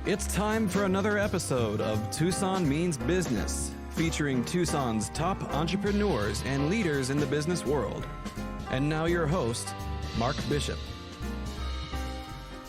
It's time for another episode of Tucson Means Business, featuring Tucson's top entrepreneurs and leaders in the business world. And now your host, Mark Bishop.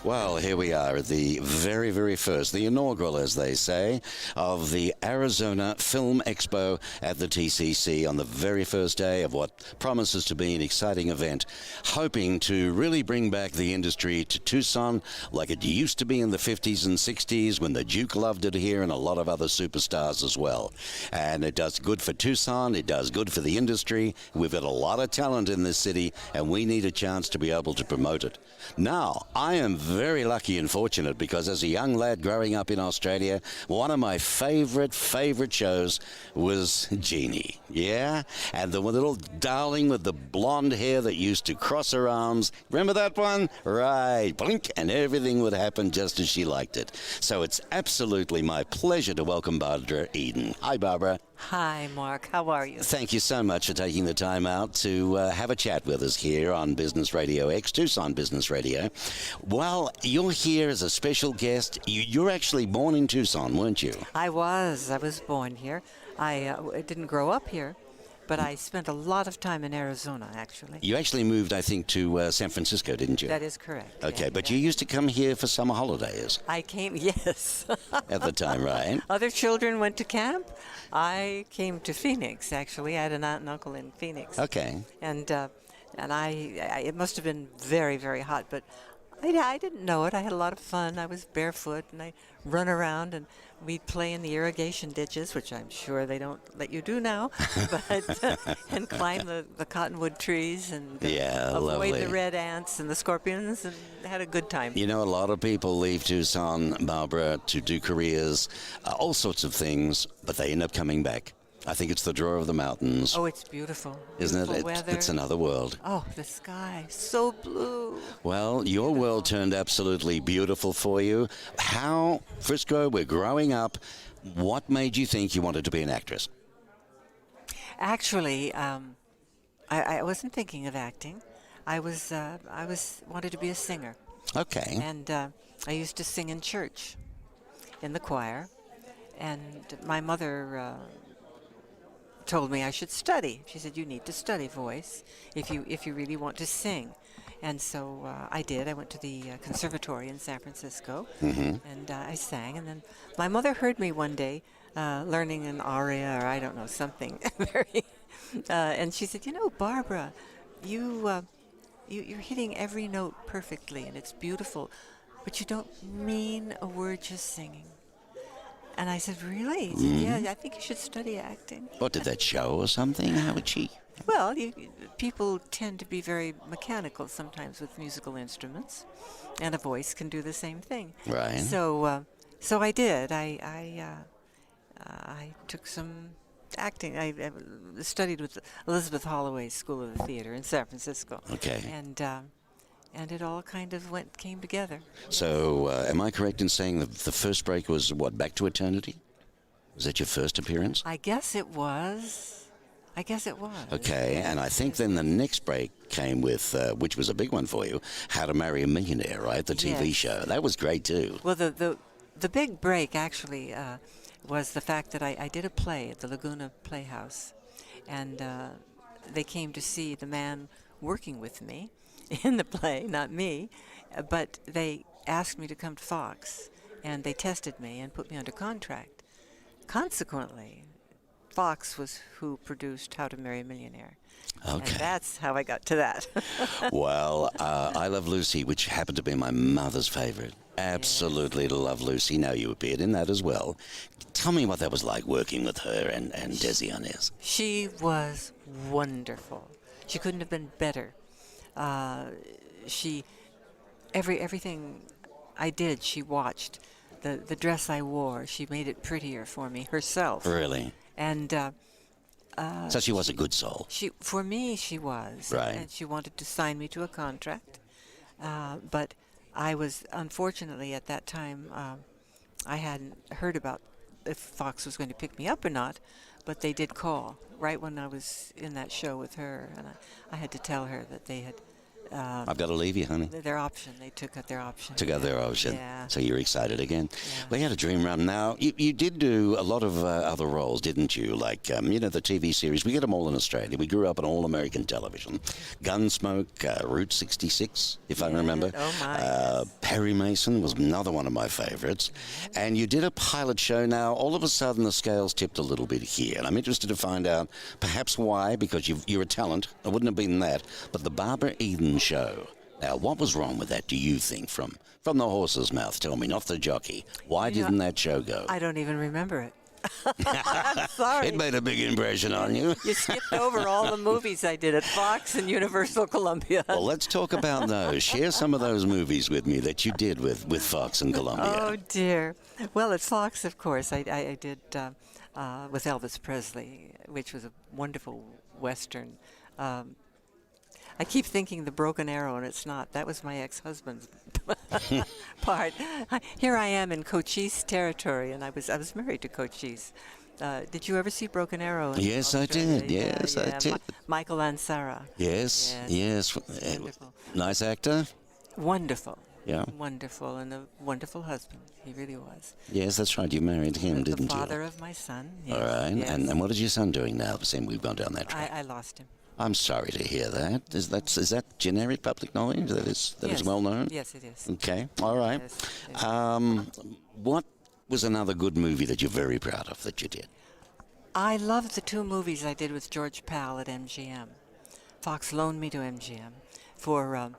Well, here we are at the very, very first, the inaugural, as they say, of the Arizona Film Expo at the TCC on the very first day of what promises to be an exciting event, hoping to really bring back the industry to Tucson like it used to be in the 50s and 60s when the Duke loved it here and a lot of other superstars as well. And it does good for Tucson, it does good for the industry. We've got a lot of talent in this city and we need a chance to be able to promote it. Now, I am very lucky and fortunate because as a young lad growing up in Australia, one of my favorite shows was Jeannie. Yeah? And the little darling with the blonde hair that used to cross her arms. Remember that one? Right. Blink, and everything would happen just as she liked it. So it's absolutely my pleasure to welcome Barbara Eden. Hi, Barbara. Hi, Mark. How are you? Thank you so much for taking the time out to have a chat with us here on Business RadioX, Tucson Business Radio. Well, you're here as a special guest. You're actually born in Tucson, weren't you? I was born here. I didn't grow up here, but I spent a lot of time in Arizona, actually. You actually moved, I think, to San Francisco, didn't you? That is correct. Okay, yeah, but you used to come here for summer holidays. I came, yes. At the time, right? Other children went to camp. I came to Phoenix, actually. I had an aunt and uncle in Phoenix. Okay. And I it must have been very, very hot, but I didn't know it. I had a lot of fun. I was barefoot, and I run around, and we'd play in the irrigation ditches, which I'm sure they don't let you do now, but and climb the cottonwood trees and avoid lovely. the red ants and the scorpions, and had a good time. You know, a lot of people leave Tucson, Barbara, to do careers, all sorts of things, but they end up coming back. I think it's the draw of the mountains. Oh, it's beautiful. Isn't Beautiful it? weather. It's another world. Oh, the sky, so blue. Well, your world turned absolutely beautiful for you. How, Frisco, we're growing up, what made you think you wanted to be an actress? Actually, I wasn't thinking of acting. I wanted to be a singer. Okay. And I used to sing in church, in the choir. And my mother told me I should study. She said, you need to study voice if you really want to sing. And so I did. I went to the conservatory in San Francisco, and I sang. And then my mother heard me one day learning an aria, or I don't know, something very... and she said, you know, Barbara, you're hitting every note perfectly, and it's beautiful, but you don't mean a word just singing. And I said, really? He said, yeah, I think you should study acting. What, did that show or something? How would she? Well, people tend to be very mechanical sometimes with musical instruments, and a voice can do the same thing. Right. So I did. I took some acting. I studied with Elizabeth Holloway's School of the Theater in San Francisco. Okay. And it all kind of came together. So, am I correct in saying that the first break was, what, Back to Eternity? Was that your first appearance? I guess it was. Okay, and I think then the next break came with, which was a big one for you, How to Marry a Millionaire, right? The TV show. That was great, too. Well, the big break, actually, was the fact that I did a play at the Laguna Playhouse, and they came to see the man working with me in the play, not me, but they asked me to come to Fox, and they tested me and put me under contract. Consequently, Fox was who produced How to Marry a Millionaire. Okay. And that's how I got to that. Well, I Love Lucy, which happened to be my mother's favorite. Absolutely love Lucy. Now you appeared in that as well. Tell me what that was like working with her and Desi Arnaz. She was wonderful. She couldn't have been better. Everything I did, she watched. The dress I wore, she made it prettier for me herself. Really? And so she was a good soul. For me, she was. Right. And she wanted to sign me to a contract. But I was, unfortunately, at that time, I hadn't heard about if Fox was going to pick me up or not, but they did call right when I was in that show with her, and I had to tell her that they had I've got to leave you, honey. their option. They took out their option. Took out their option. Yeah. So you're excited again. Yeah. Well, you had a dream run. Now, you did do a lot of other roles, didn't you? Like, the TV series. We get them all in Australia. We grew up on all-American television. Gunsmoke, Route 66, if I remember. Oh, my. Yes. Perry Mason was another one of my favorites. And you did a pilot show. Now, all of a sudden, the scales tipped a little bit here. And I'm interested to find out perhaps why, because you're a talent. It wouldn't have been that. But the Barbara Eden Show. Now, what was wrong with that, do you think, from the horse's mouth? Tell me, not the jockey. Why didn't that show go? I don't even remember it. I'm sorry. It made a big impression on you. You skipped over all the movies I did at Fox and Universal Columbia. Well, let's talk about those. Share some of those movies with me that you did with Fox and Columbia. Oh, dear. Well, at Fox, of course, I did with Elvis Presley, which was a wonderful Western. I keep thinking The Broken Arrow, and it's not. That was my ex-husband's part. Here I am in Cochise territory, and I was married to Cochise. Did you ever see Broken Arrow? Yes, I did. Yes, I did. Michael Ansara. Yes. Wonderful. Nice actor. Wonderful. Yeah. Wonderful, and a wonderful husband. He really was. Yes, that's right. You married him, didn't you? The father of my son. Yes. All right. Yes. And what is your son doing now? Seeing we've gone down that track. I lost him. I'm sorry to hear that. Is that generic public knowledge? That is Yes. well known? Yes, it is. Okay. All right. Yes. What was another good movie that you're very proud of that you did? I loved the two movies I did with George Pal at MGM. Fox loaned me to MGM for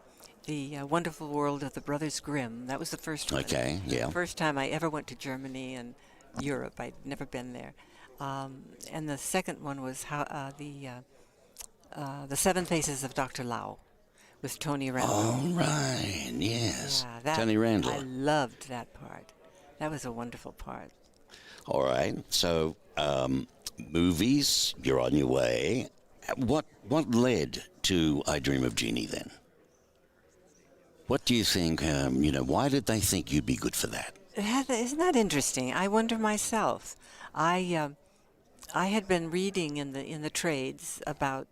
the Wonderful World of the Brothers Grimm. That was the first one. Okay, yeah. The first time I ever went to Germany and Europe. I'd never been there. And the second one was the Seven Faces of Dr. Lao with Tony Randall. All right, yes. Yeah, Tony Randall. I loved that part. That was a wonderful part. All right. So, movies, you're on your way. What led to I Dream of Jeannie then? What do you think, why did they think you'd be good for that? Isn't that interesting? I wonder myself. I had been reading in the trades about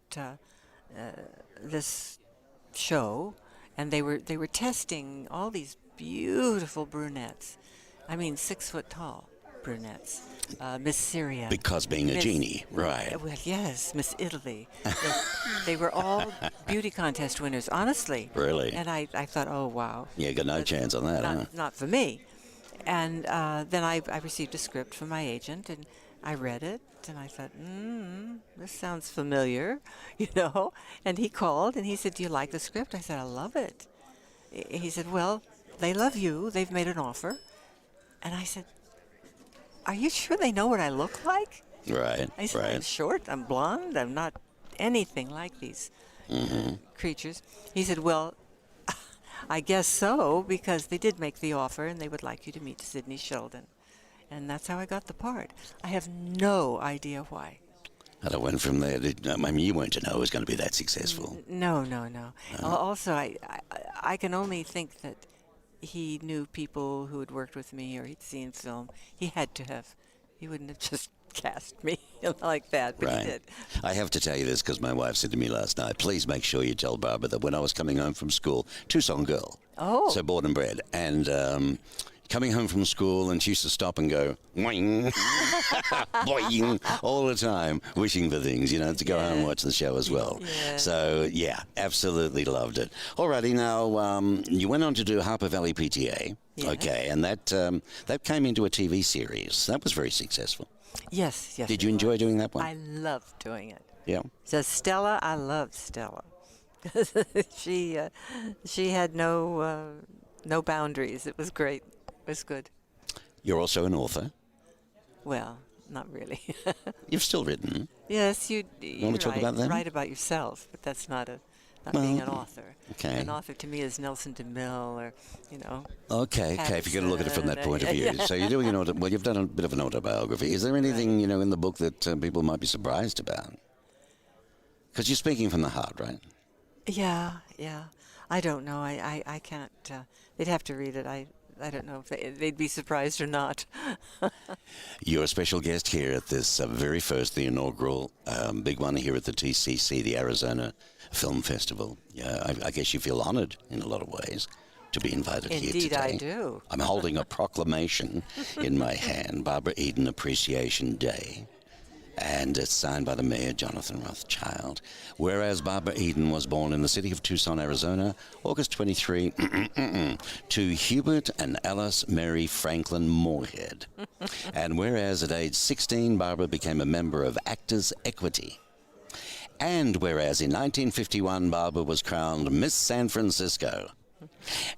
this show, and they were testing all these beautiful brunettes. I mean, 6 foot tall brunettes. Miss Syria. Because being a genie, right? Well, yes, Miss Italy. They were all beauty contest winners, honestly. Really? And I thought, oh wow. Yeah, got no chance on that, huh? Not for me. And then I received a script from my agent, and I read it, and I thought, this sounds familiar, And he called, and he said, do you like the script? I said, I love it. He said, well, they love you. They've made an offer. And I said, are you sure they know what I look like? Right, I said, I'm short, I'm blonde, I'm not anything like these creatures. He said, well, I guess so, because they did make the offer, and they would like you to meet Sidney Sheldon. And that's how I got the part. I have no idea why. And I went from there. You weren't to know it was going to be that successful. No. Also, I can only think that he knew people who had worked with me or he'd seen film. He had to have. He wouldn't have just cast me like that, but Right. he did. I have to tell you this because my wife said to me last night, please make sure you tell Barbara that when I was coming home from school, Tucson girl. Oh. So born and bred. And coming home from school, and she used to stop and go, boing, boing, all the time, wishing for things, to go home and watch the show as well. Yeah. So, yeah, absolutely loved it. Alrighty, now, you went on to do Harper Valley PTA. Yes. Okay, and that came into a TV series. That was very successful. Yes. Did you enjoy doing that one? I loved doing it. Yeah. So Stella, I loved Stella. she had no boundaries. It was great. It was good. You're also an author. Well, not really. You've still written. Yes, you want to talk about that? Write about yourself, but that's not being an author. Okay. An author to me is Nelson DeMille, or Okay, if you're going to look at it from that point of view. Yeah. So you're doing you've done a bit of an autobiography. Is there anything, in the book that people might be surprised about? Because you're speaking from the heart, right? Yeah. I don't know. I can't. They'd have to read it. I don't know if they'd be surprised or not. You're a special guest here at this very first, the inaugural big one here at the TCC, the Arizona Film Festival. Yeah, I guess you feel honored in a lot of ways to be invited here today. Indeed, I do. I'm holding a proclamation in my hand, Barbara Eden Appreciation Day. And it's signed by the mayor, Jonathan Rothschild. Whereas Barbara Eden was born in the city of Tucson, Arizona, August 23, to Hubert and Alice Mary Franklin Morehead. And whereas at age 16, Barbara became a member of Actors Equity. And whereas in 1951, Barbara was crowned Miss San Francisco.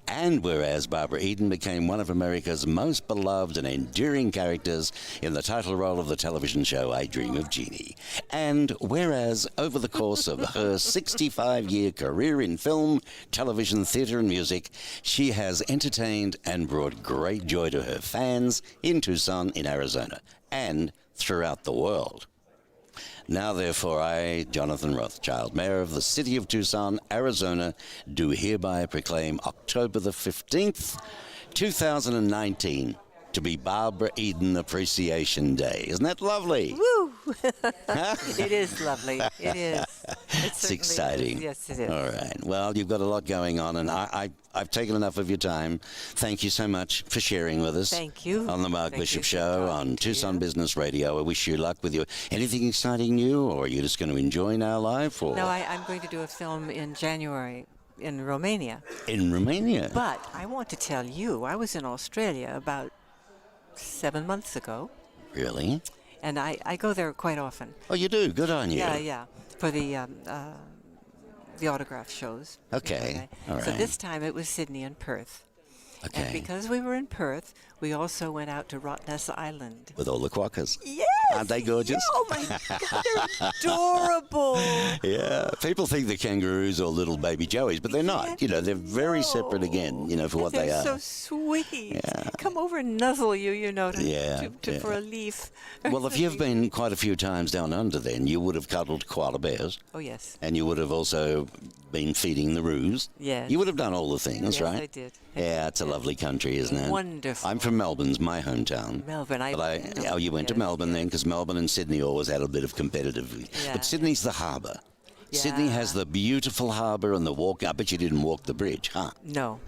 And whereas Barbara Eden became one of America's most beloved and enduring characters in the title role of the television show I Dream of Jeannie. And whereas over the course of her 65-year career in film, television, theater and music, she has entertained and brought great joy to her fans in Tucson, in Arizona, and throughout the world. Now, therefore, I, Jonathan Rothschild, Mayor of the City of Tucson, Arizona, do hereby proclaim October the 15th, 2019, to be Barbara Eden Appreciation Day. Isn't that lovely? Woo! It is lovely. It is. It's exciting. Is. Yes, it is. All right. Well, you've got a lot going on, and I've taken enough of your time. Thank you so much for sharing with us. Thank you. On the Mark Thank Bishop you Show on Tucson Business Radio. I wish you luck with your anything exciting new, or are you just going to enjoy now life? Or? No, I'm going to do a film in January in Romania. In Romania? But I want to tell you, I was in Australia about 7 months ago. Really? And I go there quite often. Oh, you do? Good on you. Yeah. For the autograph shows. Okay. All right. So this time it was Sydney and Perth. Okay. And because we were in Perth, we also went out to Rottnest Island. With all the quokkas. Yes! Aren't they gorgeous? Yeah, oh my God, they're adorable. Yeah. People think they're kangaroos or little baby joeys, but they're not. You know, they're very separate again, you know, for what they are. They're so sweet. Yeah. Come over and nuzzle you, you know, Yeah. for a leaf. Well, if you've been quite a few times down under then, you would have cuddled koala bears. Oh, yes. And you would have also been feeding the roos. Yes. You would have done all the things, Yes, right? I did. Yeah, it's a lovely country, isn't it? Wonderful. I'm from Melbourne's my hometown. Melbourne. Oh, you went to Yes, Melbourne then, because Melbourne and Sydney always had a bit of competitive. Yeah. But Sydney's the harbour. Sydney has the beautiful harbour and the walk. I bet you didn't walk the bridge, huh? No.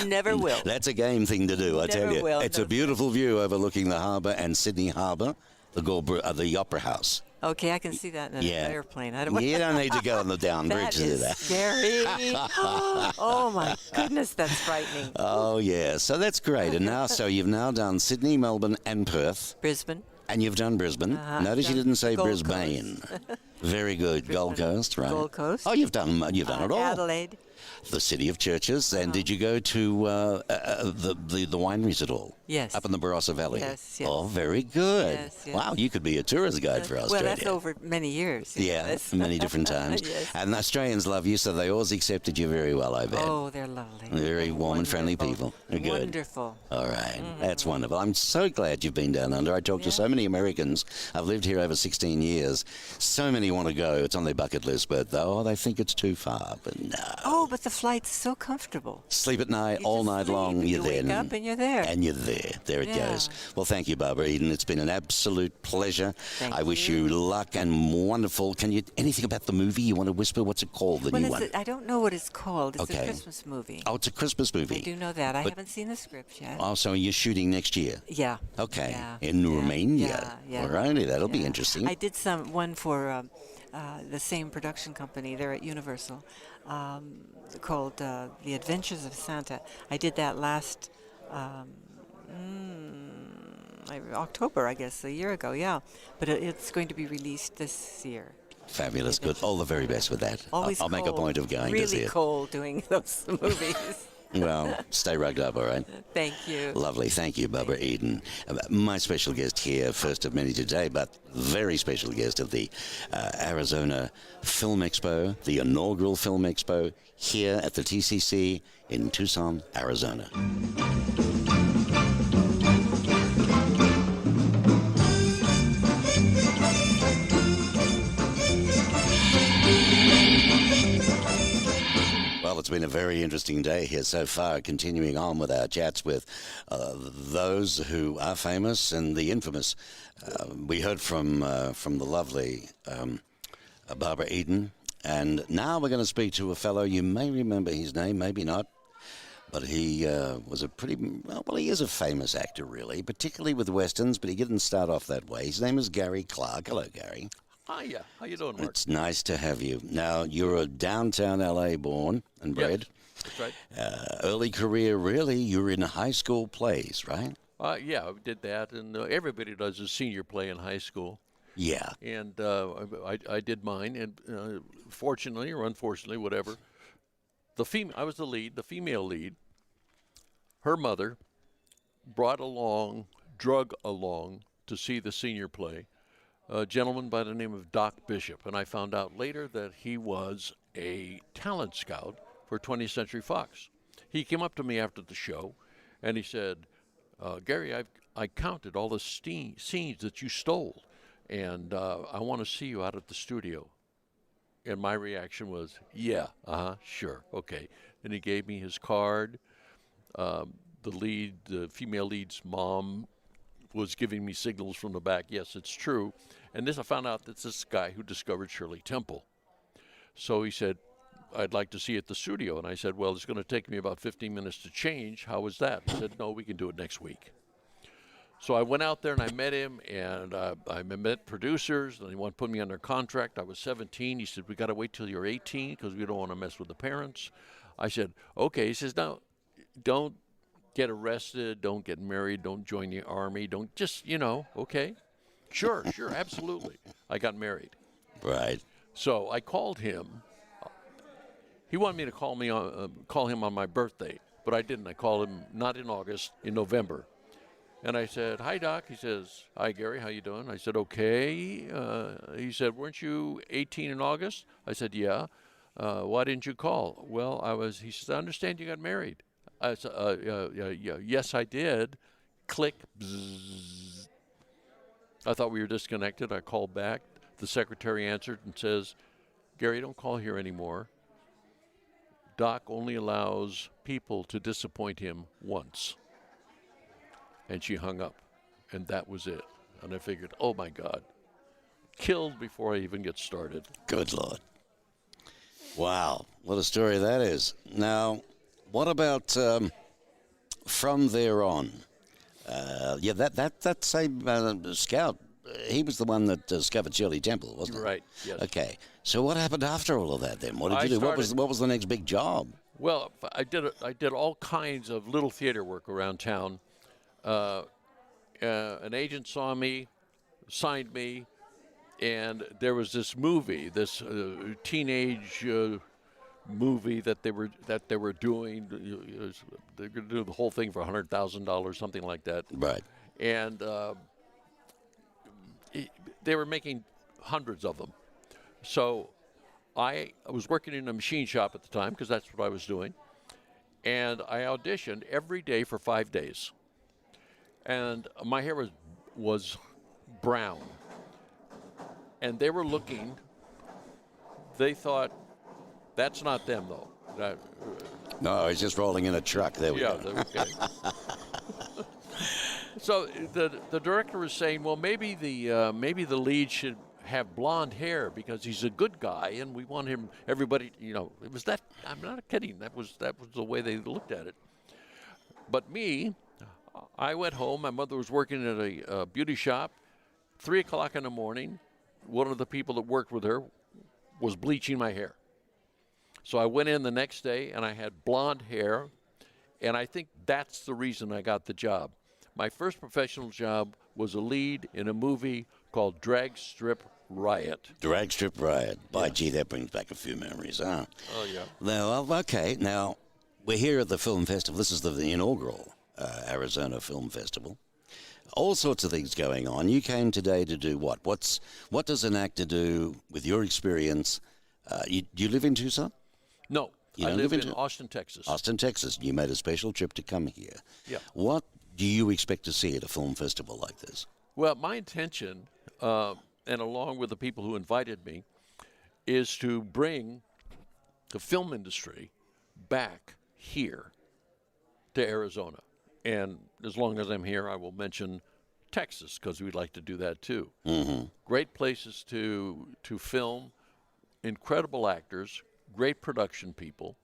Never will. That's a game thing to do, I tell Never you. will. It's No. a beautiful view overlooking the harbour and Sydney Harbour, the Opera House. Okay, I can see that in an airplane. I don't You don't need to go on the down bridge to do That that. is scary. Oh, my goodness, that's frightening. Oh, yeah. So that's great. And now, so you've now done Sydney, Melbourne, and Perth. Brisbane. And you've done Brisbane. Notice you didn't say Gold Brisbane. Very good. Gold Coast, right? Gold Coast. Oh, you've done it all. Adelaide. The city of churches. And did you go to the wineries at all? Yes. Up in the Barossa Valley? Yes. Oh, very good. Yes. Wow, you could be a tourist guide for Australia. Well, that's over many years. Yeah, many different times. Yes. And the Australians love you, so they always accepted you very well, I bet. Oh, they're lovely. Very warm and friendly Wonderful. people. They're good. Wonderful. All right. That's wonderful. I'm so glad you've been down under. I talk to so many Americans. I've lived here over 16 years. So many want to go. It's on their bucket list, but they think it's too far. But no. Oh, but the flight's so comfortable. Sleep at night, You all just night sleep. long. You You're there. wake up and you're there. And you're there. There it Yeah. goes. Well, thank you, Barbara Eden. It's been an absolute pleasure. Thank I wish you. you luck and wonderful. Can you anything about the movie you want to whisper? What's it called, the What new is one? it? I don't know what it's called. It's Okay. a Christmas movie. Oh, it's a Christmas movie. I do know that. I haven't seen the script yet. Oh, so you're shooting next year? Yeah. Okay. Yeah. In Yeah. Romania? Yeah. All righty. That'll be Yeah. interesting. I did one for the same production company there at Universal called The Adventures of Santa. I did that last October, I guess, a year ago, yeah. But it's going to be released this year. Fabulous. Good. All the very best with that. Always I'll make a cold. point of going really to see it. cold doing those movies. Well, stay rugged up, all right? Thank you. Lovely. Thank you, Barbara Eden. My special guest here, first of many today, but very special guest of the Arizona Film Expo, the inaugural Film Expo here at the TCC in Tucson, Arizona. Well, it's it's been a very interesting day here so far, continuing on with our chats with those who are famous and the infamous. We heard from the lovely Barbara Eden, and now we're going to speak to a fellow, you may remember his name, maybe not, but he was a pretty, well, he is a famous actor, really, particularly with Westerns, but he didn't start off that way. His name is Gary Clarke. Hello, Gary. Hiya. How you doing, Mark? It's nice to have you. Now, you're a downtown L.A. born and bred. Yes, that's right. Early career, really, you were in high school plays, right? Yeah, I did that, and everybody does a senior play in high school. Yeah. And I did mine, and fortunately or unfortunately, whatever, I was the lead, the female lead. Her mother drug along to see the senior play, a gentleman by the name of Doc Bishop, and I found out later that he was a talent scout for 20th Century Fox. He came up to me after the show, and he said, Gary, I counted all the scenes that you stole, and I want to see you out at the studio. And my reaction was, yeah, sure, okay. And he gave me his card. The female lead's mom was giving me signals from the back. Yes, it's true. And I found out that this guy who discovered Shirley Temple. So he said, I'd like to see you at the studio. And I said, well, it's going to take me about 15 minutes to change. How was that? He said, no, we can do it next week. So I went out there and I met him, and I met producers, and they wanted to put me under contract. I was 17. He said, we got to wait till you're 18 because we don't want to mess with the parents. I said, okay. He says, no, don't get arrested, don't get married, don't join the army, don't just, okay. Sure, absolutely. I got married. Right. So I called him. He wanted me to call him on my birthday, but I didn't. I called him not in August, in November. And I said, hi, Doc. He says, hi, Gary, how you doing? I said, okay. He said, weren't you 18 in August? I said, yeah. Why didn't you call? Well, he says, I understand you got married. I said, yes, I did. Click, bzzz. I thought we were disconnected. I called back. The secretary answered and says, Gary, don't call here anymore. Doc only allows people to disappoint him once. And she hung up, and that was it. And I figured, oh, my God, killed before I even get started. Good Lord. Wow, what a story that is. Now, what about from there on? That same scout, he was the one that discovered Shirley Temple, wasn't he? Right, yes. Okay, so what happened after all of that then? What did you do? What was the next big job? Well, I did all kinds of little theater work around town. An agent saw me, signed me, and there was this movie, this teenage movie that they were doing. They're going to do the whole thing for $100,000, something like that. Right. And they were making hundreds of them. So I was working in a machine shop at the time because that's what I was doing, and I auditioned every day for 5 days. And my hair was brown. And they were looking. They thought, that's not them, though. No, he's just rolling in a truck. There we go. Okay. So the director was saying, well, maybe the lead should have blonde hair because he's a good guy, and we want him. Everybody, it was that. I'm not kidding. That was the way they looked at it. But me, I went home. My mother was working at a beauty shop. 3 o'clock in the morning, one of the people that worked with her was bleaching my hair. So I went in the next day, and I had blonde hair, and I think that's the reason I got the job. My first professional job was a lead in a movie called Drag Strip Riot. Drag Strip Riot. By gee, that brings back a few memories, huh? Oh, yeah. Now, okay. Now, we're here at the film festival. This is the inaugural Arizona Film Festival. All sorts of things going on. You came today to do what? What does an actor do with your experience? Do you live in Tucson? No, I live in Austin, Texas. Austin, Texas. You made a special trip to come here. Yeah. What do you expect to see at a film festival like this? Well, my intention, and along with the people who invited me, is to bring the film industry back here to Arizona. And as long as I'm here, I will mention Texas, because we'd like to do that too. Great places to film, incredible actors, great production people.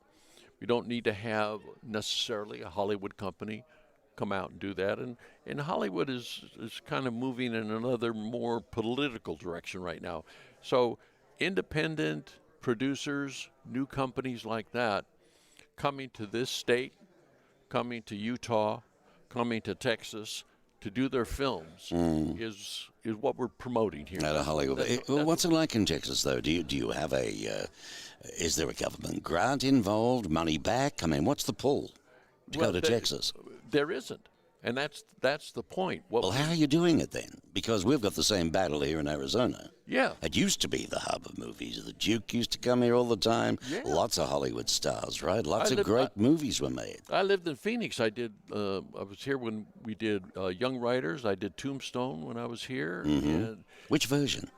We don't need to have necessarily a Hollywood company come out and do that. And Hollywood is kind of moving in another more political direction right now. So independent producers, new companies like that, coming to this state, coming to Utah, coming to Texas to do their films is what we're promoting here. Out of Hollywood. What's it like in Texas, though? Do you have is there a government grant involved, money back? I mean, what's the pull to go to Texas? There isn't. And that's the point. Well, how are you doing it then? Because we've got the same battle here in Arizona. Yeah. It used to be the hub of movies. The Duke used to come here all the time. Yeah. Lots of Hollywood stars, right? Lots of great movies were made. I lived in Phoenix. I was here when we did Young Writers. I did Tombstone when I was here. And Which version?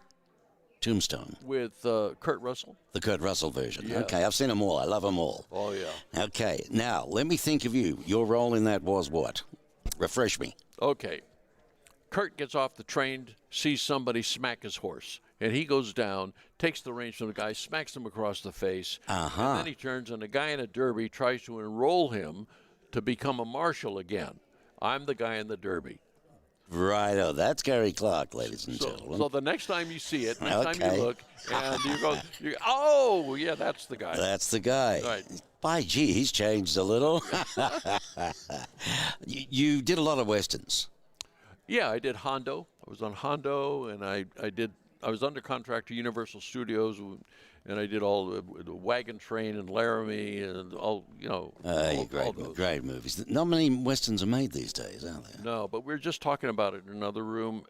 Tombstone. with Kurt Russell. The Kurt Russell version. Yeah. Okay, I've seen them all. I love them all. Oh, yeah. Okay, now let me think of you. Your role in that was what? Refresh me. Okay. Kurt gets off the train, sees somebody smack his horse, and he goes down, takes the reins from the guy, smacks him across the face, and then he turns, and the guy in a derby tries to enroll him to become a marshal again. I'm the guy in the derby. Right, oh, that's Gary Clarke, ladies and gentlemen. So the next time you see it, next time you look, and you go, oh, yeah, that's the guy. That's the guy. Right. By gee, he's changed a little. You did a lot of westerns. Yeah, I did Hondo. I was on Hondo, and I was under contract to Universal Studios, and I did all the Wagon Train and Laramie and all, all those. Great movies. Not many westerns are made these days, are there? No, but we were just talking about it in another room,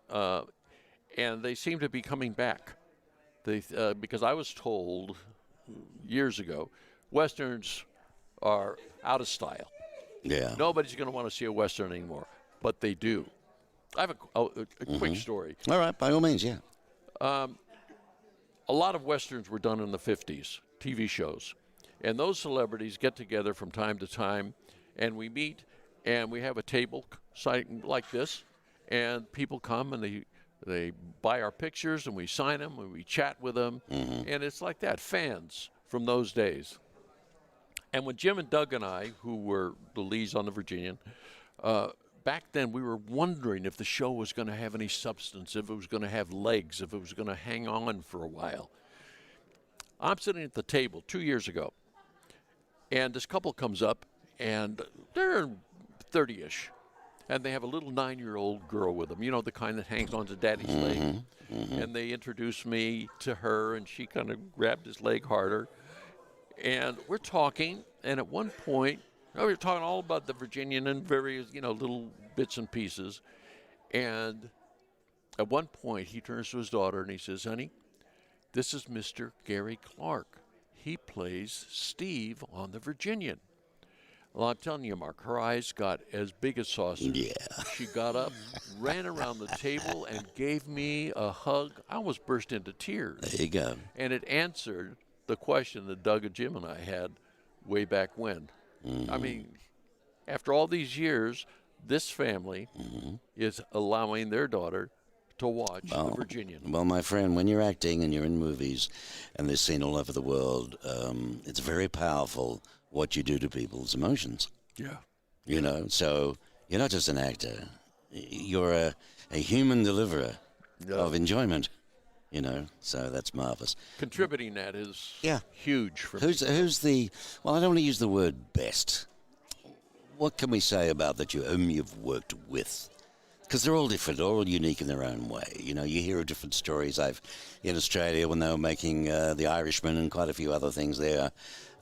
and they seem to be coming back. Because I was told years ago, westerns are out of style. Yeah. Nobody's going to want to see a western anymore, but they do. I have a quick story. All right, by all means, yeah. A lot of westerns were done in the 50s, TV shows. And those celebrities get together from time to time, and we meet, and we have a table like this, and people come, and they buy our pictures, and we sign them, and we chat with them. And it's like that, fans from those days. And when Jim and Doug and I, who were the leads on the Virginian, back then we were wondering if the show was going to have any substance, if it was going to have legs, if it was going to hang on for a while. I'm sitting at the table 2 years ago, and this couple comes up, and they're 30-ish, and they have a little 9-year-old girl with them, the kind that hangs onto daddy's leg. And they introduced me to her, and she kind of grabbed his leg harder. And we're talking, and at one point, we were talking all about the Virginian and various, little bits and pieces. And at one point, he turns to his daughter and he says, "Honey, this is Mr. Gary Clarke. He plays Steve on the Virginian." Well, I'm telling you, Mark, her eyes got as big as saucers. Yeah. She got up, ran around the table, and gave me a hug. I almost burst into tears. There you go. And it answered the question that Doug and Jim and I had way back when. I mean, after all these years, this family is allowing their daughter to watch the Virginian. Well, my friend, when you're acting and you're in movies and they're seen all over the world, it's very powerful what you do to people's emotions. Yeah. So you're not just an actor. You're a human deliverer of enjoyment. So that's marvelous. Contributing that is huge for me. Who's the? Well, I don't want to use the word best. What can we say about whom you've worked with? Because they're all different, they're all unique in their own way. You hear of different stories. In Australia when they were making The Irishman and quite a few other things there.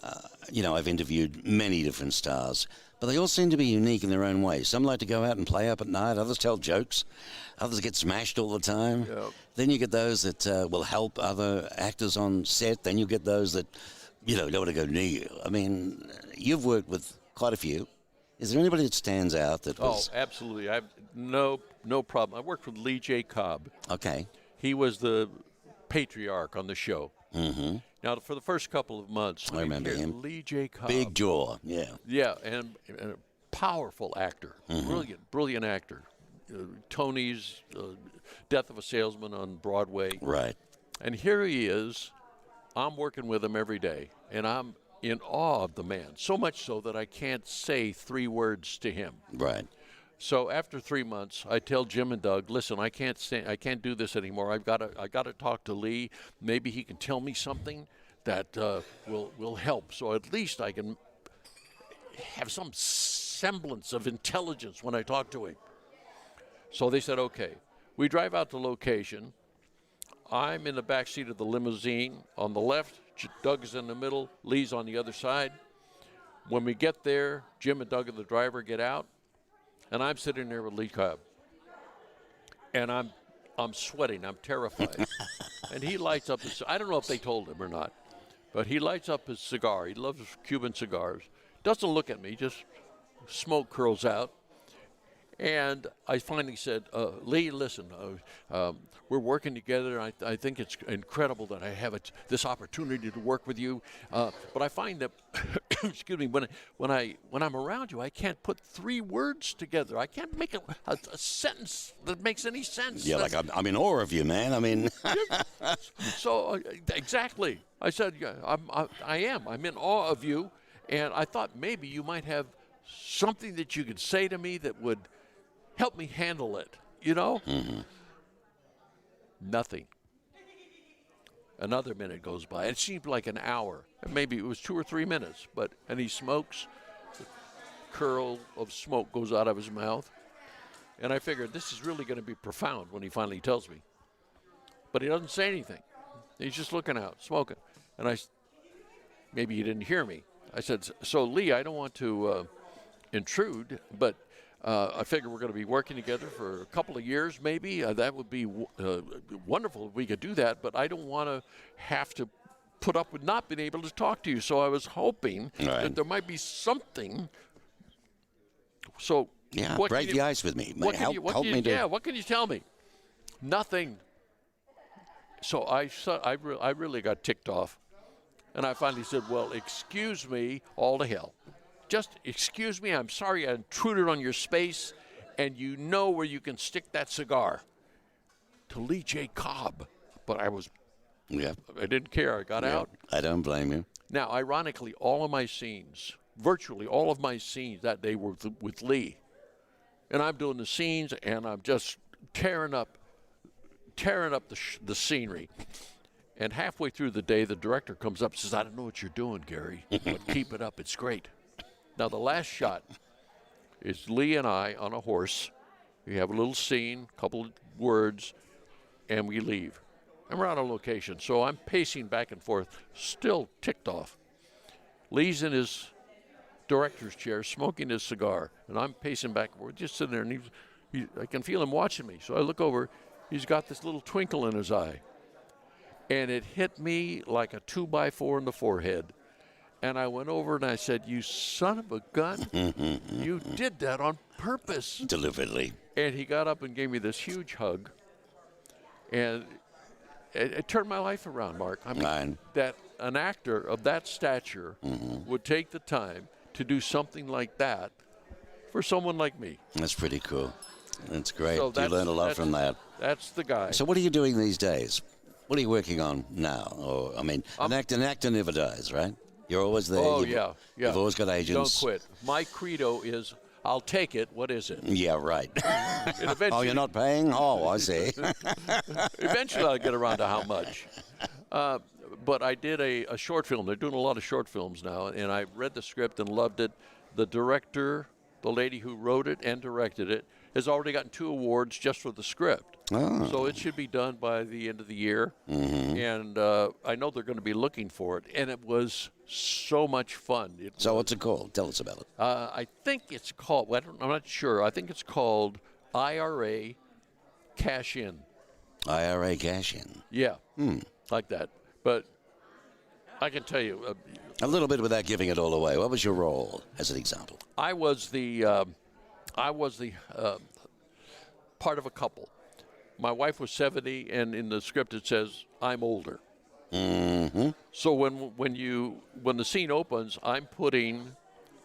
I've interviewed many different stars, but they all seem to be unique in their own way. Some like to go out and play up at night. Others tell jokes. Others get smashed all the time. Yep. Then you get those that will help other actors on set. Then you get those that, don't want to go near you. I mean, you've worked with quite a few. Is there anybody that stands out that was... Oh, absolutely. I've no problem. I worked with Lee J. Cobb. Okay. He was the patriarch on the show. Mm-hmm. Now, for the first couple of months, I remember him. Lee J. Cobb. Big jaw, yeah. Yeah, and a powerful actor. Brilliant actor. Tony's Death of a Salesman on Broadway. Right. And here he is. I'm working with him every day, and I'm in awe of the man, so much so that I can't say 3 words to him. Right. So after 3 months, I tell Jim and Doug, listen, I can't do this anymore. I got to talk to Lee. Maybe he can tell me something that will help. So at least I can have some semblance of intelligence when I talk to him. So they said, okay. We drive out to location. I'm in the back seat of the limousine. On the left, Doug is in the middle. Lee's on the other side. When we get there, Jim and Doug and the driver get out, and I'm sitting there with Lee Cobb. And I'm sweating. I'm terrified. And he lights up his, I don't know if they told him or not, but he lights up his cigar. He loves Cuban cigars. Doesn't look at me, just smoke curls out. And I finally said, Lee, listen, we're working together. I think it's incredible that I have this opportunity to work with you. But I find that, excuse me, when I'm around you, I can't put 3 words together. I can't make a sentence that makes any sense. Yeah, like I'm in awe of you, man. I mean. So, exactly. I said, yeah, I am. I'm in awe of you. And I thought maybe you might have something that you could say to me that would help me handle it, you know? Mm-hmm. Nothing. Another minute goes by. It seemed like an hour. Maybe it was 2 or 3 minutes. And he smokes. A curl of smoke goes out of his mouth. And I figured this is really going to be profound when he finally tells me. But he doesn't say anything. He's just looking out, smoking. And maybe he didn't hear me. I said, so Lee, I don't want to intrude, but I figure we're going to be working together for a couple of years, maybe. That would be wonderful if we could do that, but I don't want to have to put up with not being able to talk to you. So I was hoping that there might be something. So yeah, break the ice with me. Help me do. Yeah, what can you tell me? Nothing. So I really got ticked off, and I finally said, well, excuse me, all to hell. Just excuse me, I'm sorry I intruded on your space, and you know where you can stick that cigar. To Lee J. Cobb. But I didn't care. I got out. I don't blame you. Now, ironically, all of my scenes, virtually all of my scenes that day were with Lee. And I'm doing the scenes, and I'm just tearing up the scenery. And halfway through the day, the director comes up and says, I don't know what you're doing, Gary, but keep it up. It's great. Now, the last shot is Lee and I on a horse. We have a little scene, a couple of words, and we leave. And we're out on location, so I'm pacing back and forth, still ticked off. Lee's in his director's chair, smoking his cigar, and I'm pacing back and forth, just sitting there, and I can feel him watching me. So I look over, he's got this little twinkle in his eye. And it hit me like a 2x4 in the forehead. And I went over and I said, you son of a gun, you did that on purpose. Deliberately. And he got up and gave me this huge hug. And it turned my life around, Mark. I mean, that an actor of that stature would take the time to do something like that for someone like me. That's pretty cool. That's great. So you learn a lot from that. That's the guy. So what are you doing these days? What are you working on now? Or I mean, an actor never dies, right? You're always there. Oh, yeah. You've always got agents. Don't quit. My credo is, I'll take it. What is it? Yeah, right. Oh, you're not paying? Oh, I see. Eventually I'll get around to how much. But I did a short film. They're doing a lot of short films now, and I read the script and loved it. The director, the lady who wrote it and directed it, has already gotten 2 awards just for the script. Oh. So it should be done by the end of the year. And I know they're going to be looking for it. And it was so much fun. What's it called? Tell us about it. I think it's called, I'm not sure. I think it's called IRA Cash In. IRA Cash In. Yeah, like that. But I can tell you. A little bit without giving it all away. What was your role, as an example? I was the part of a couple. My wife was 70, and in the script it says, I'm older. Mm-hmm. So when the scene opens, I'm putting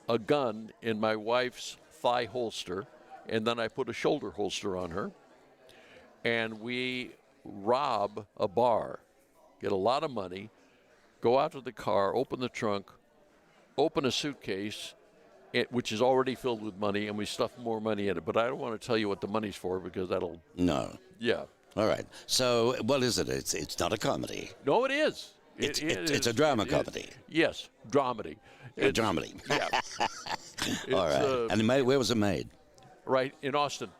a gun in my wife's thigh holster, and then I put a shoulder holster on her, and we rob a bar, get a lot of money, go out to the car, open the trunk, open a suitcase, which is already filled with money, and we stuff more money in it. But I don't want to tell you what the money's for because that'll... No. Yeah. All right. So what is it? It's not a comedy. No, it is. It's a drama comedy. Yes, dramedy. A dramedy. Yeah. All right. And where was it made? Right in Austin.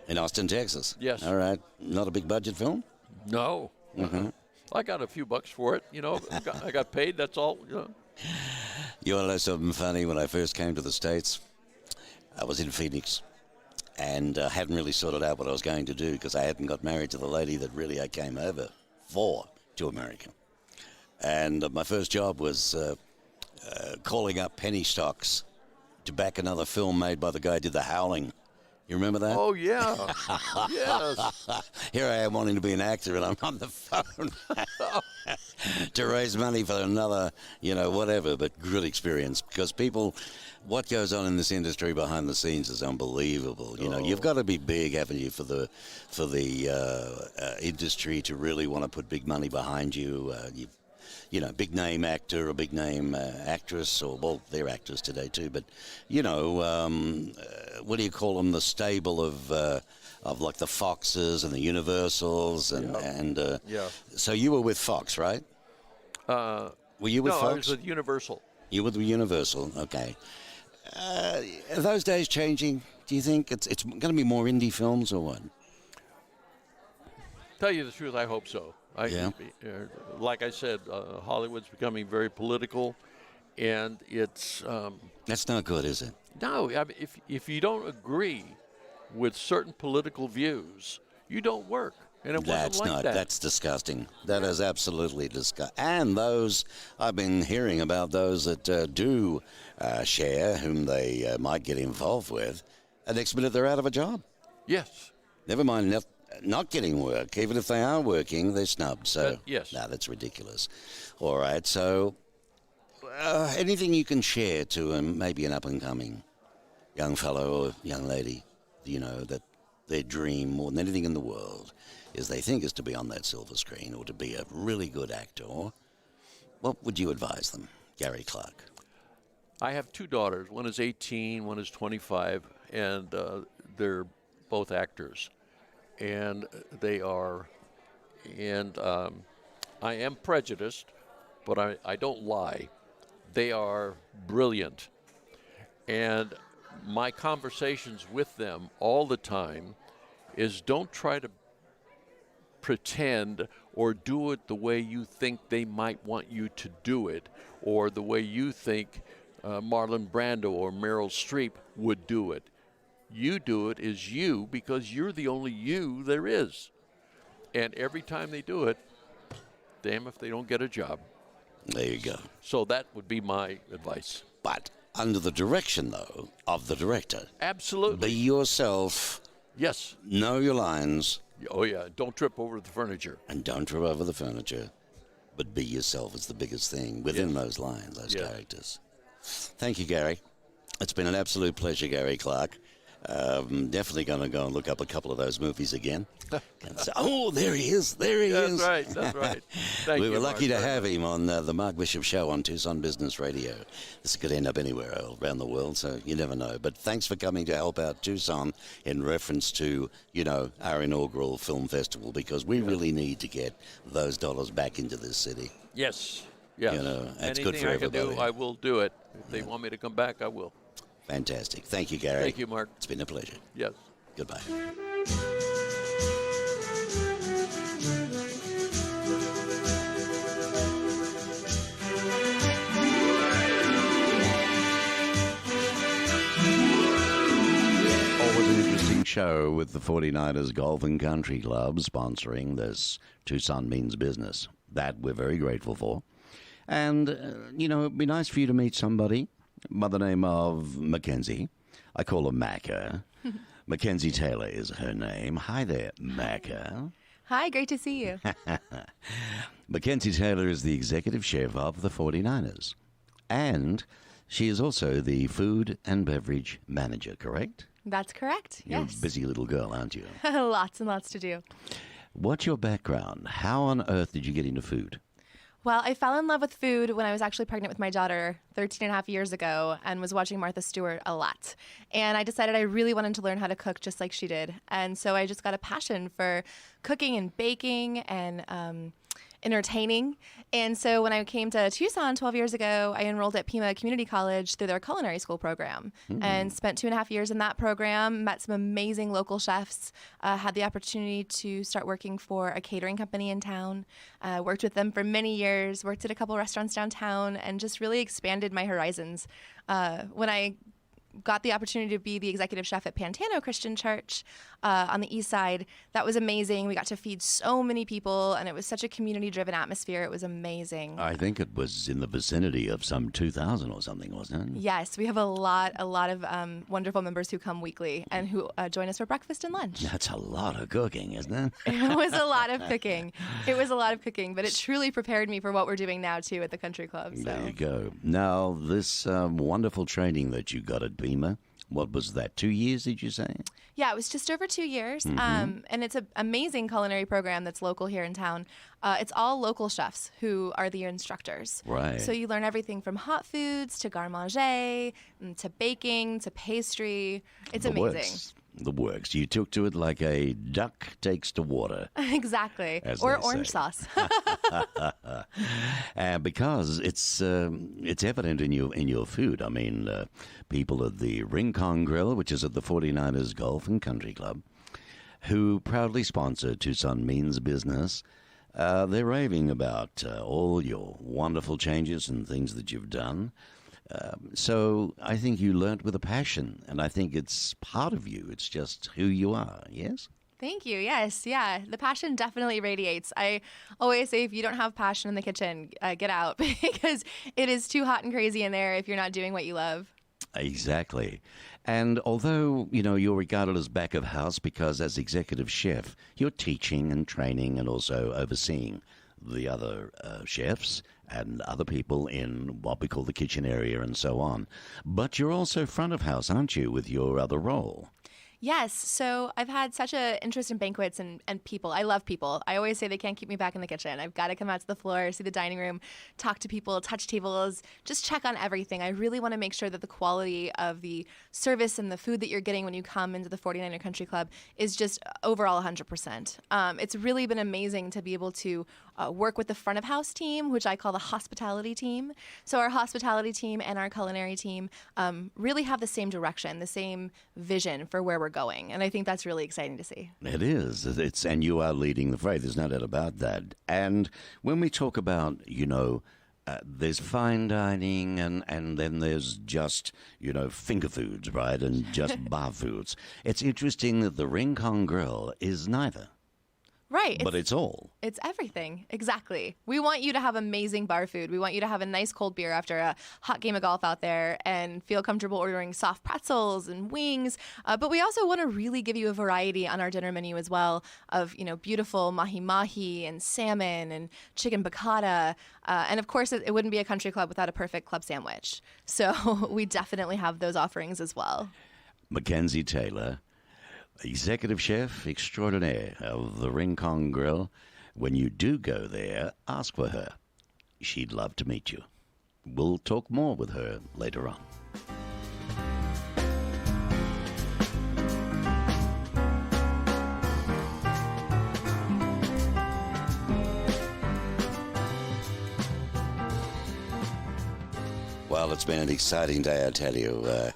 In Austin, Texas. Yes. All right. Not a big budget film? No. Mm-hmm. I got a few bucks for it. I got paid. That's all. You want to know something funny? When I first came to the States, I was in Phoenix and hadn't really sorted out what I was going to do because I hadn't got married to the lady that really I came over for to America. And my first job was calling up penny stocks to back another film made by the guy who did The Howling. You remember that? Oh, yeah. Yes. Here I am wanting to be an actor, and I'm on the phone to raise money for another, whatever, but good experience. Because what goes on in this industry behind the scenes is unbelievable. You've got to be big, haven't you, for the industry to really want to put big money behind you. Big name actor or big name actress, or they're actors today too. But what do you call them? The stable of like the Foxes and the Universals and yeah. So you were with Fox, right? Were you with Fox? No, I was with Universal. You were with Universal, okay. Are those days changing? Do you think it's going to be more indie films or what? Tell you the truth, I hope so. Like I said, Hollywood's becoming very political, and it's... That's not good, is it? No, I mean, if you don't agree with certain political views, you don't work. And it wasn't like that. That's disgusting. That is absolutely disgusting. And I've been hearing about those that do share, whom they might get involved with, and next minute they're out of a job. Yes. Never mind not getting work. Even if they are working, they're snubbed. So, yes. No, that's ridiculous. All right, so anything you can share to maybe an up-and-coming young fellow or young lady, that their dream more than anything in the world is they think is to be on that silver screen or to be a really good actor. What would you advise them, Gary Clarke? I have two daughters. One is 18, one is 25, and they're both actors. And they are, and I am prejudiced, but I don't lie. They are brilliant. And my conversations with them all the time is don't try to pretend or do it the way you think they might want you to do it, or the way you think Marlon Brando or Meryl Streep would do it. You do it as you because you're the only you there is. And every time they do it, damn if they don't get a job. There you go. So that would be my advice. But under the direction, though, of the director. Absolutely. Be yourself. Yes. Know your lines. Oh, yeah. Don't trip over the furniture. And don't trip over the furniture. But be yourself is the biggest thing within those lines, those characters. Thank you, Gary. It's been an absolute pleasure, Gary Clarke. Definitely going to go and look up a couple of those movies again. Say, there he is. There he is. That's right. Thank you. We were lucky to have him on the Mark Bishop Show on Tucson Business Radio. This could end up anywhere around the world, so you never know. But thanks for coming to help out Tucson in reference to, our inaugural film festival, because we really need to get those dollars back into this city. Yes. That's good for everybody. Anything I can do, I will do it. If they want me to come back, I will. Fantastic. Thank you, Gary. Thank you, Mark. It's been a pleasure. Yes. Goodbye. Always an interesting show with the 49ers Golf and Country Club sponsoring this Tucson Means Business. That we're very grateful for. And, it'd be nice for you to meet somebody by the name of Mackenzie. I call her Macca. Mackenzie Taylor is her name. Hi there, Macca. Hi, great to see you. Mackenzie Taylor is the executive chef of the 49ers. And she is also the food and beverage manager, correct? That's correct, You're yes. a busy little girl, aren't you? Lots and lots to do. What's your background? How on earth did you get into food? Well, I fell in love with food when I was actually pregnant with my daughter 13 and a half years ago and was watching Martha Stewart a lot. And I decided I really wanted to learn how to cook just like she did. And so I just got a passion for cooking and baking and entertaining. And so when I came to Tucson 12 years ago, I enrolled at Pima Community College through their culinary school program and spent 2.5 years in that program, met some amazing local chefs, had the opportunity to start working for a catering company in town, worked with them for many years, worked at a couple restaurants downtown, and just really expanded my horizons. When I got the opportunity to be the executive chef at Pantano Christian Church on the east side. That was amazing. We got to feed so many people, and it was such a community-driven atmosphere. It was amazing. I think it was in the vicinity of some 2,000 or something, wasn't it? Yes, we have a lot of wonderful members who come weekly and who join us for breakfast and lunch. That's a lot of cooking, isn't it? It was a lot of cooking. But it truly prepared me for what we're doing now, too, at the country club. So. There you go. Now, this wonderful training that you got at Pima, what was that, 2 years, did you say? Yeah, it was just over 2 years. And it's an amazing culinary program that's local here in town. It's all local chefs who are the instructors. Right. So you learn everything from hot foods to garde-manger, to baking, to pastry. It's amazing. The works. You took to it like a duck takes to water. Exactly. they Or orange say. sauce. Because it's evident in your food. I mean, people at the Rincon Grill, which is at the 49ers Golf and Country Club, who proudly sponsor Tucson Means Business, they're raving about all your wonderful changes and things that you've done. So I think you learnt with a passion, and I think it's part of you. It's just who you are, yes? Thank you. Yes. Yeah. The passion definitely radiates. I always say if you don't have passion in the kitchen, get out because it is too hot and crazy in there if you're not doing what you love. Exactly. And although, you're regarded as back of house because as executive chef, you're teaching and training and also overseeing the other chefs and other people in what we call the kitchen area and so on. But you're also front of house, aren't you, with your other role? Yes. So I've had such an interest in banquets and people. I love people. I always say they can't keep me back in the kitchen. I've got to come out to the floor, see the dining room, talk to people, touch tables, just check on everything. I really want to make sure that the quality of the service and the food that you're getting when you come into the 49er Country Club is just overall 100%. It's really been amazing to be able to work with the front of house team, which I call the hospitality team. So our hospitality team and our culinary team really have the same direction, the same vision for where we're going. And I think that's really exciting to see. It is. And you are leading the fray. There's no doubt about that. And when we talk about, there's fine dining and then there's just, finger foods, right? And just bar foods. It's interesting that the Rincon Grill is neither. Right. But it's all. It's everything. Exactly. We want you to have amazing bar food. We want you to have a nice cold beer after a hot game of golf out there and feel comfortable ordering soft pretzels and wings. But we also want to really give you a variety on our dinner menu as well of, beautiful mahi-mahi and salmon and chicken piccata. And of course, it wouldn't be a country club without a perfect club sandwich. So we definitely have those offerings as well. Mackenzie Taylor, executive chef extraordinaire of the Rincon Grill. When you do go there, ask for her. She'd love to meet you. We'll talk more with her later on. Well, it's been an exciting day, I tell you.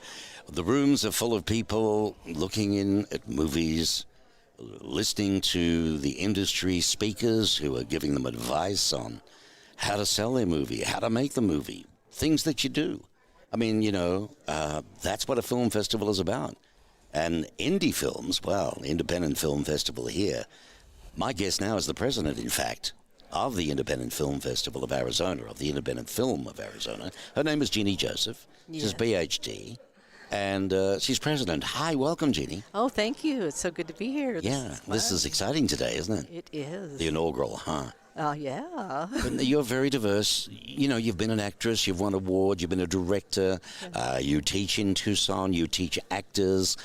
The rooms are full of people looking in at movies, listening to the industry speakers who are giving them advice on how to sell their movie, how to make the movie, things that you do. I mean, that's what a film festival is about. And indie films, independent film festival here. My guest now is the president, in fact, of the Independent Film Festival of Arizona, of the Independent Film of Arizona. Her name is Genie Joseph. Yes. She's PhD. and she's president. Hi, welcome, Jeannie. Oh, thank you. It's so good to be here. This is exciting today, isn't it? It is. The inaugural, huh? Yeah. But you're very diverse. You know, you've been an actress, you've won awards, you've been a director, you teach in Tucson, you teach actors.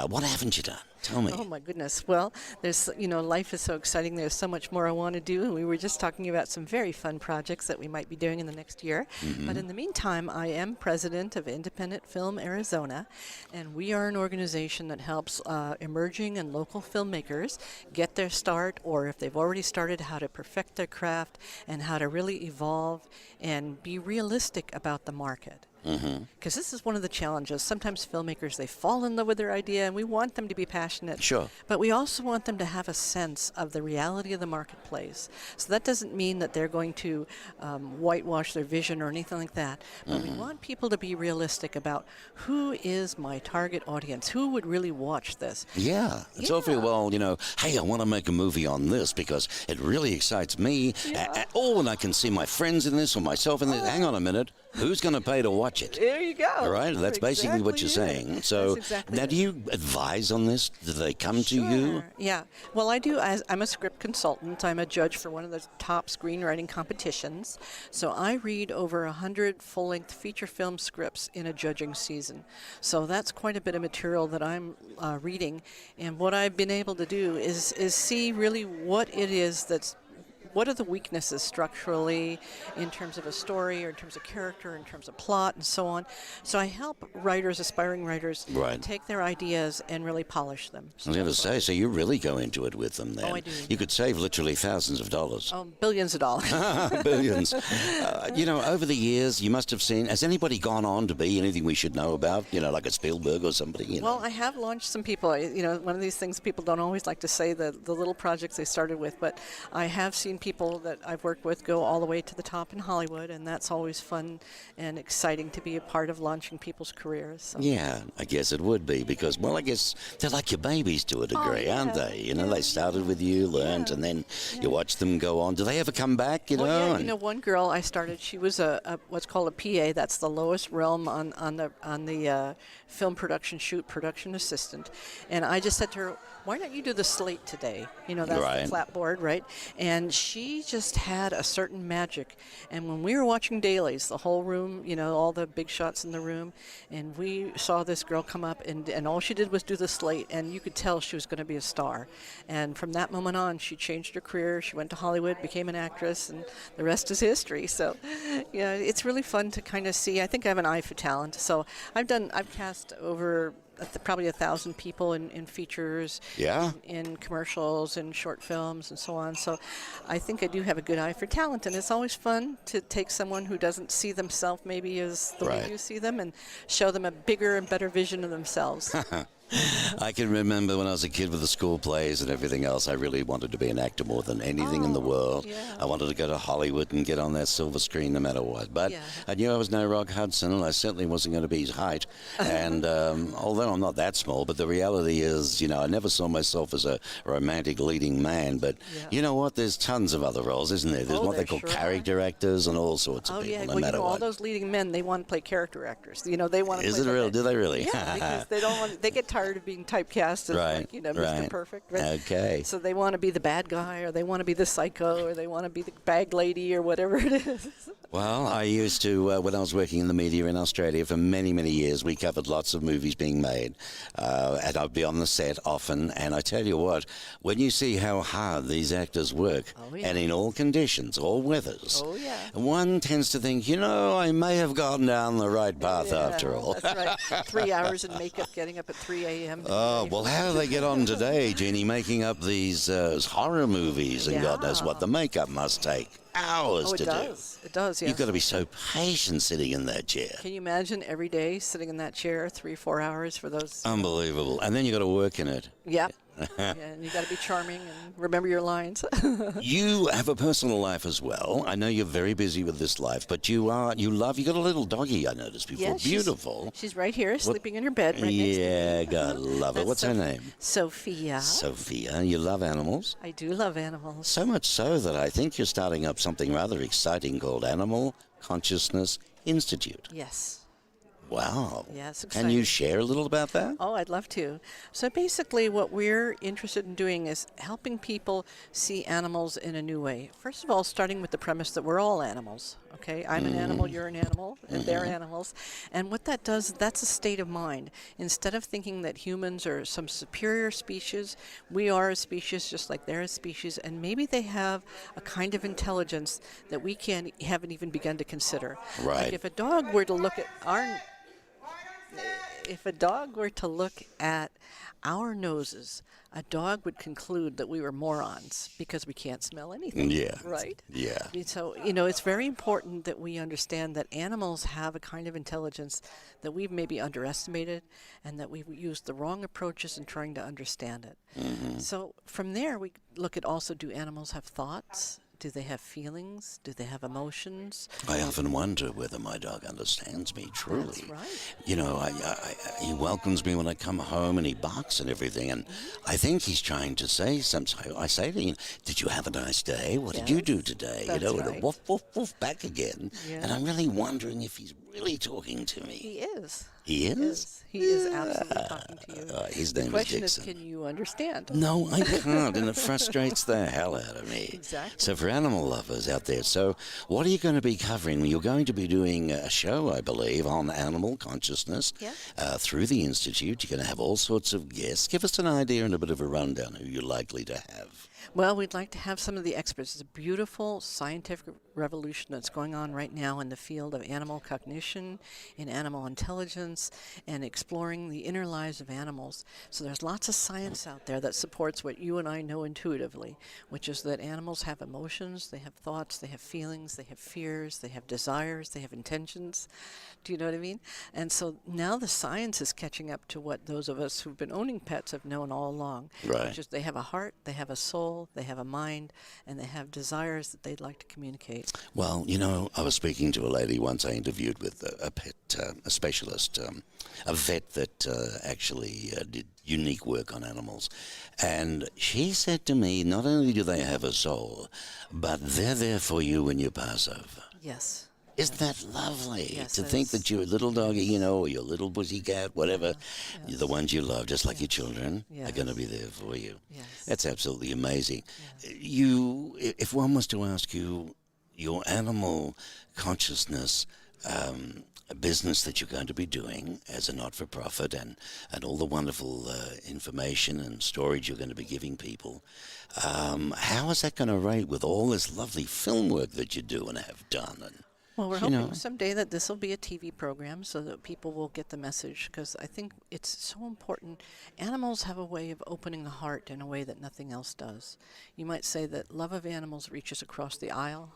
What haven't you done? Tell me. Oh, my goodness. Well, there's, life is so exciting. There's so much more I want to do. And we were just talking about some very fun projects that we might be doing in the next year. Mm-hmm. But in the meantime, I am president of Independent Film Arizona. And we are an organization that helps emerging and local filmmakers get their start, or if they've already started, how to perfect their craft and how to really evolve and be realistic about the market. Because this is one of the challenges. Sometimes filmmakers, they fall in love with their idea, and we want them to be passionate. Sure. But we also want them to have a sense of the reality of the marketplace. So that doesn't mean that they're going to whitewash their vision or anything like that. But we want people to be realistic about who is my target audience, who would really watch this. Yeah. It's all very well, hey, I want to make a movie on this because it really excites me. And I can see my friends in this or myself in this. Hang on a minute. Who's going to pay to watch it? There you go. All right, that's basically what you're saying. So exactly now, do you advise on this? Do they come to you? Yeah. Well, I do. I'm a script consultant. I'm a judge for one of the top screenwriting competitions. So I read over 100 full-length feature film scripts in a judging season. So that's quite a bit of material that I'm reading. And what I've been able to do is see really what it is what are the weaknesses structurally in terms of a story or in terms of character, in terms of plot, and so on. So I help writers, aspiring writers, take their ideas and really polish them. I was going to say, so you really go into it with them then. Oh, I do. You could save literally thousands of dollars. Oh, billions of dollars. Billions. Over the years, you must have seen, has anybody gone on to be anything we should know about? Like a Spielberg or somebody? Well, I have launched some people. One of these things people don't always like to say, the little projects they started with, but I have seen people that I've worked with go all the way to the top in Hollywood, and that's always fun and exciting to be a part of launching people's careers. So. Yeah, I guess it would be because, I guess they're like your babies to a degree, aren't they? They started with you, learned, and then you watch them go on. Do they ever come back, One girl I started, she was a what's called a PA. That's the lowest realm on the film production production assistant. And I just said to her, why don't you do the slate today? That's the clapboard, right? And she just had a certain magic. And when we were watching dailies, the whole room, all the big shots in the room, and we saw this girl come up, and all she did was do the slate, and you could tell she was going to be a star. And from that moment on, she changed her career. She went to Hollywood, became an actress, and the rest is history. So, it's really fun to kind of see. I think I have an eye for talent. So I've cast over probably 1,000 people in features, in commercials, in short films, and so on. So I think I do have a good eye for talent, and it's always fun to take someone who doesn't see themselves maybe as the way you see them and show them a bigger and better vision of themselves. I can remember when I was a kid with the school plays and everything else, I really wanted to be an actor more than anything in the world. I wanted to go to Hollywood and get on that silver screen no matter what. But I knew I was no Rock Hudson, and I certainly wasn't going to be his height. And although I'm not that small, but the reality is, I never saw myself as a romantic leading man. But you know what? There's tons of other roles, isn't there? There's what they call character actors and all sorts of people, no matter what. All those leading men, they want to play character actors. They want to play. Is it real? Do they really? Yeah, because they don't want. They get tired of being typecast as Mr. Perfect. Right? Okay. So they want to be the bad guy, or they want to be the psycho, or they want to be the bag lady, or whatever it is. Well, I used to, when I was working in the media in Australia for many, many years, we covered lots of movies being made. And I'd be on the set often. And I tell you what, when you see how hard these actors work, and in all conditions, all weathers, one tends to think, I may have gotten down the right path after all. That's right. 3 hours in makeup, getting up at 3 a.m. Oh, well, how do they get on today, Jeannie, making up these horror movies, and God knows what the makeup must take. Hours to do. It does, yes. You've got to be so patient sitting in that chair. Can you imagine every day sitting in that chair 3-4 hours for those? Unbelievable. And then you've got to work in it. Yep. And you got to be charming and remember your lines. You have a personal life as well. I know you're very busy with this life, but you got a little doggy I noticed before. Yeah, beautiful. She's right here, sleeping in her bed right next to me. Yeah, God love her. What's her name? Sophia. Sophia. You love animals? I do love animals. So much so that I think you're starting up something rather exciting called Animal Consciousness Institute. Yes. Wow. Yeah, it's Can you exciting. share a little about that? Oh, I'd love to. So basically, what we're interested in doing is helping people see animals in a new way. First of all, starting with the premise that we're all animals. Okay, I'm an animal, you're an animal, and they're animals. And what that does, that's a state of mind. Instead of thinking that humans are some superior species, we are a species just like they're a species, and maybe they have a kind of intelligence that we haven't even begun to consider. Right. Like if a dog were to look at our noses, a dog would conclude that we were morons because we can't smell anything. Yeah. Right? Yeah. And so, it's very important that we understand that animals have a kind of intelligence that we've maybe underestimated and that we've used the wrong approaches in trying to understand it. So from there, we look at also, do animals have thoughts? Do they have feelings? Do they have emotions? I often wonder whether my dog understands me truly. That's right. You know, he welcomes me when I come home and he barks and everything. And I think he's trying to say something. I say to him, did you have a nice day? What did you do today? That's and right. woof, woof, woof, back again. Yeah. And I'm really wondering if he's really talking to me. He is. He is? He is absolutely talking to you. His The name is question is, Dixon. can you understand? No, I can't, and it frustrates the hell out of me. Exactly. So for animal lovers out there, so what are you going to be covering? You're going to be doing a show, I believe, on animal consciousness through the Institute. You're going to have all sorts of guests. Give us an idea and a bit of a rundown who you're likely to have. Well, we'd like to have some of the experts. It's a beautiful scientific revolution that's going on right now in the field of animal cognition, in animal intelligence, and exploring the inner lives of animals. So there's lots of science out there that supports what you and I know intuitively, which is that animals have emotions, they have thoughts, they have feelings, they have fears, they have desires, they have intentions. Do you know what I mean? And so now the science is catching up to what those of us who've been owning pets have known all along. Right. Which is they have a heart, they have a soul, they have a mind, and they have desires that they'd like to communicate. Well, you know, I was speaking to a lady once I interviewed with a pet, a specialist, a vet that actually did unique work on animals. And she said to me, not only do they have a soul, but they're there for you when you pass over. Yes. Isn't that lovely? Yes, to it think is. that your little doggy, you know, or your little pussycat, whatever, Yes. the ones you love, just like your children, are Yes. going to be there for you. Yes. That's absolutely amazing. Yes. If one was to ask you, your animal consciousness business that you're going to be doing as a not-for-profit and all the wonderful information and storage you're going to be giving people, how is that going to rate with all this lovely film work that you do and have done? And Well, we're you hoping know. someday that this will be a TV program so that people will get the message, because I think it's so important. Animals have a way of opening the heart in a way that nothing else does. You might say that love of animals reaches across the aisle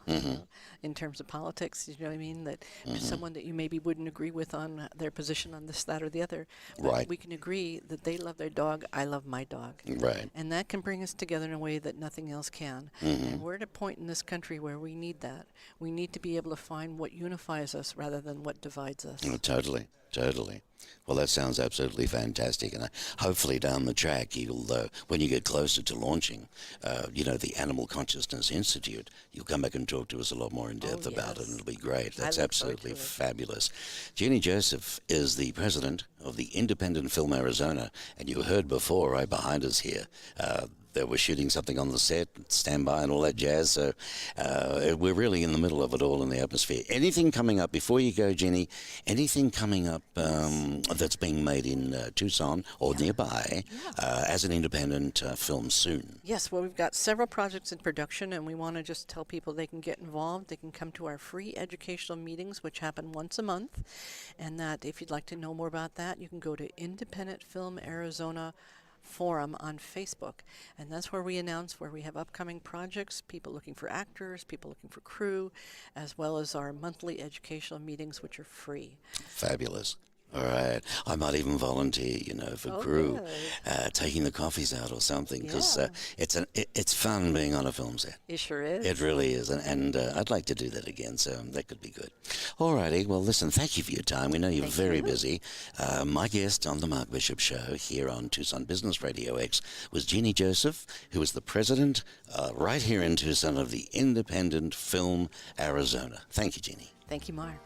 in terms of politics. You know what I mean? That someone that you maybe wouldn't agree with on their position on this, that, or the other, but Right. we can agree that they love their dog, I love my dog. Right. And that can bring us together in a way that nothing else can. And we're at a point in this country where we need that. We need to be able to find what unifies us rather than what divides us. Oh, totally. Well, that sounds absolutely fantastic, and hopefully down the track, you'll, when you get closer to launching, the Animal Consciousness Institute, you'll come back and talk to us a lot more in depth about it, and it'll be great. That's look forward absolutely to it. fabulous. Jeannie Joseph is the president of the Independent Film Arizona, and you heard before, right behind us here, that we're shooting something on the set, standby and all that jazz. So we're really in the middle of it all in the atmosphere. Anything coming up, before you go, Jeannie, anything coming up that's being made in Tucson or nearby as an independent film soon? Yes, well, we've got several projects in production, and we want to just tell people they can get involved. They can come to our free educational meetings, which happen once a month, and that if you'd like to know more about that, you can go to Independent Film Arizona Forum on Facebook, and that's where we announce where we have upcoming projects, people looking for actors, people looking for crew, as well as our monthly educational meetings, which are free. Fabulous. All right. I might even volunteer, for crew, taking the coffees out or something, because it's fun being on a film set. It sure is. It really is, and I'd like to do that again, so that could be good. All righty, well, listen, thank you for your time. We know you're very busy. My guest on the Mark Bishop Show here on Tucson Business Radio X was Jeannie Joseph, who is the president right here in Tucson of the Independent Film Arizona. Thank you, Jeannie. Thank you, Mark.